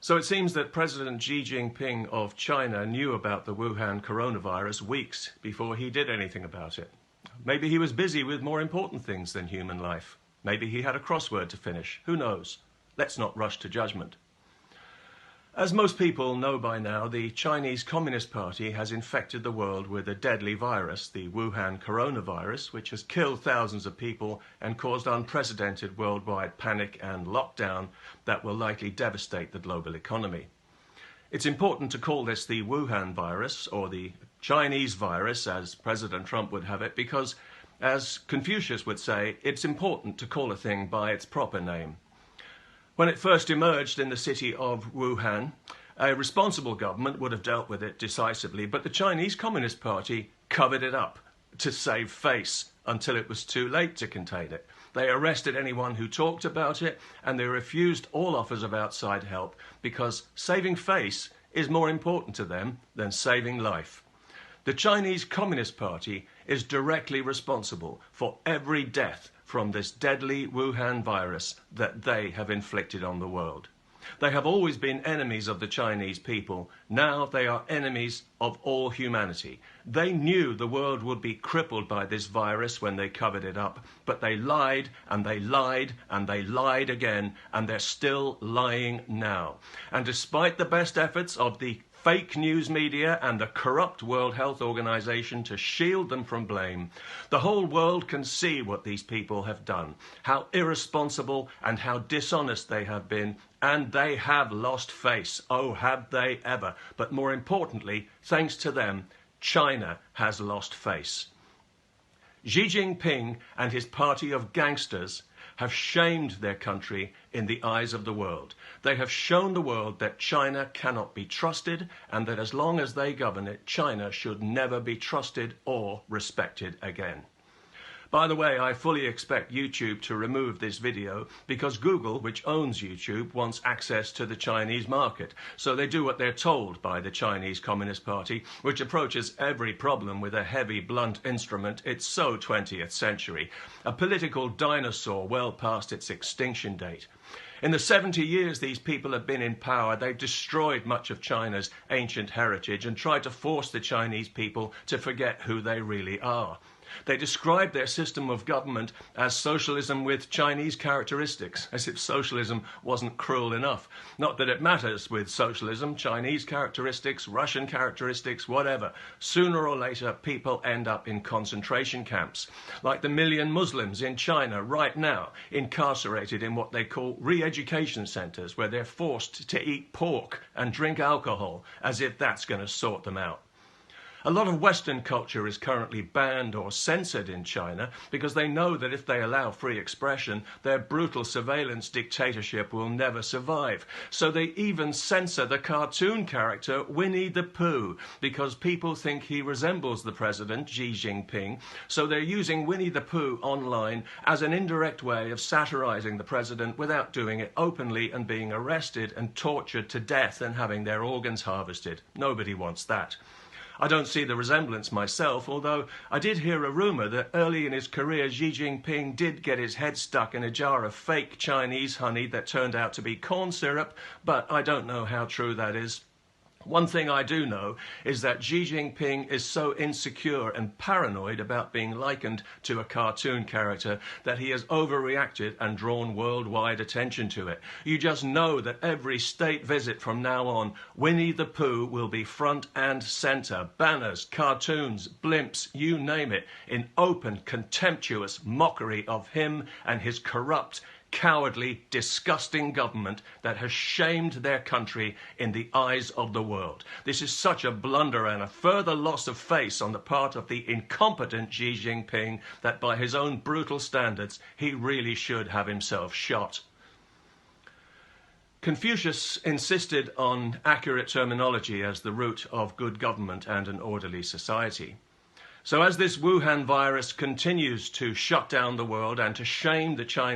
So it seems that President Zhi Jing Ping of China knew about the Wuhan coronavirus weeks before he did anything about it. Maybe he was busy with more important things than human life. Maybe he had a crossword to finish. Who knows? Let's not rush to judgment. As most people know by now, the Chinese Communist Party has infected the world with a deadly virus, the Wuhan coronavirus, which has killed thousands of people and caused unprecedented worldwide panic and lockdown that will likely devastate the global economy. It's important to call this the Wuhan virus, or the Chinese virus, as President Trump would have it, because, as Confucius would say, it's important to call a thing by its proper name. When it first emerged in the city of Wuhan, a responsible government would have dealt with it decisively, but the Chinese Communist Party covered it up to save face until it was too late to contain it. They arrested anyone who talked about it, and they refused all offers of outside help because saving face is more important to them than saving life. The Chinese Communist Party is directly responsible for every death from this deadly Wuhan virus that they have inflicted on the world. They have always been enemies of the Chinese people. Now they are enemies of all humanity. They knew the world would be crippled by this virus when they covered it up, but they lied and they lied and they lied again, and they're still lying now. And despite the best efforts of the fake news media and the corrupt World Health Organization to shield them from blame, the whole world can see what these people have done, how irresponsible and how dishonest they have been, and they have lost face. Oh, have they ever? But more importantly, thanks to them, China has lost face. Xi Jinping and his party of gangsters have shamed their country in the eyes of the world. They have shown the world that China cannot be trusted, and that as long as they govern it, China should never be trusted or respected again. By the way, I fully expect YouTube to remove this video because Google, which owns YouTube, wants access to the Chinese market. So they do what they're told by the Chinese Communist Party, which approaches every problem with a heavy, blunt instrument. It's so 20th century. A political dinosaur well past its extinction date. In the 70 years these people have been in power, they've destroyed much of China's ancient heritage and tried to force the Chinese people to forget who they really are. They described their system of government as socialism with Chinese characteristics, as if socialism wasn't cruel enough. Not that it matters with socialism, Chinese characteristics, Russian characteristics, whatever. Sooner or later, people end up in concentration camps, like the million Muslims in China right now, incarcerated in what they call re-education centers, where they're forced to eat pork and drink alcohol, as if that's going to sort them out. A lot of Western culture is currently banned or censored in China because they know that if they allow free expression, their brutal surveillance dictatorship will never survive. So they even censor the cartoon character Winnie the Pooh because people think he resembles the president, Xi Jinping. So they're using Winnie the Pooh online as an indirect way of satirizing the president without doing it openly and being arrested and tortured to death and having their organs harvested. Nobody wants that. I don't see the resemblance myself, although I did hear a rumour that early in his career Xi Jinping did get his head stuck in a jar of fake Chinese honey that turned out to be corn syrup, but I don't know how true that is. One thing I do know is that Xi Jinping is so insecure and paranoid about being likened to a cartoon character that he has overreacted and drawn worldwide attention to it. You just know that every state visit from now on, Winnie the Pooh will be front and centre. Banners, cartoons, blimps, you name it, in open, contemptuous mockery of him and his corrupt, cowardly, disgusting government that has shamed their country in the eyes of the world. This is such a blunder and a further loss of face on the part of the incompetent Xi Jinping that by his own brutal standards, he really should have himself shot. Confucius insisted on accurate terminology as the root of good government and an orderly society. So as this Wuhan virus continues to shut down the world and to shame the Chinese